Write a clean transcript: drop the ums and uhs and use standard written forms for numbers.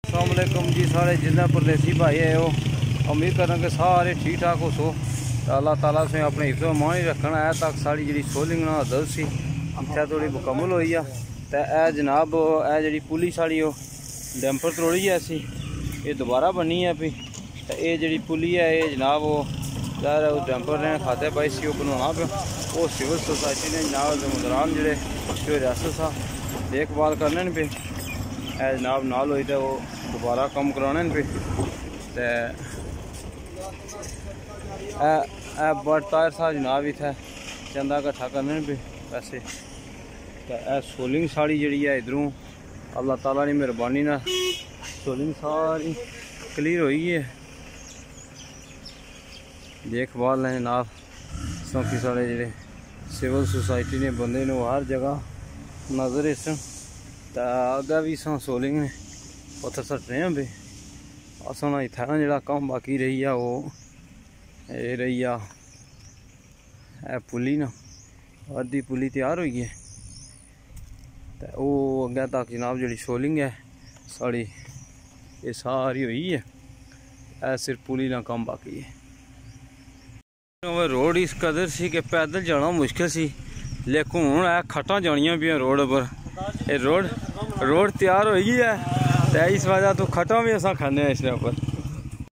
अस्सलाम वालेकुम जी सारे जिन्ना परदेसी भाई है वो उम्मीद करें कि सारे ठीक ठाक हो सो। अल्लाह ताला से अपने हिफ्ज़ मान ही रखना है तक साड़ी जी सोलिंग ना दल सी इतना थोड़ी मुकम्मल हुई है। तो यह जनाब यह जी पुली साड़ी डैंपर तोड़ी है सी ये दोबारा बनी है भी। तो ये जी पुली है ये जनाब वो यार डैंपर ने खाते पाई सी बनवाना पे वो सिविल सोसाइटी ने जनाब मुदरान जोड़े रियासत सा देखभाल करने पे जनाब नाल हुई तो वो दोबारा कम कराने पे। बट टायर सा जनाब इतना चंदा कट्ठा करने पे पैसे। तो सोलिंग साड़ी जी है इधरों अल्लाह ताला की मेहरबानी ना सोलिंग सारी क्लीयर हो गई है। देखभाल है जनाब क्योंकि साढ़े जो सिविल सोसाइटी ने बंदे ने हर जगह नज़र इस अगर भी सो सोलिंग ने पत्थर सट्टने हैं भी असना इतना जो कम बाकी रही है वो ये रही है पुली ना अद्धी पुली तैयार हुई है। तो वो अगे तक जनाब जी सोलिंग है साड़ी ये सारी हुई है सिर्फ पुली ना कम बाकी है। रोड इस कदर सी कि पैदल जाना मुश्किल सी लेकिन हूँ खट्टा जानिया भी रोड पर रोड तैयार हो गई है तो इस वजह तो खट्टा भी असा खाने इसके उपर।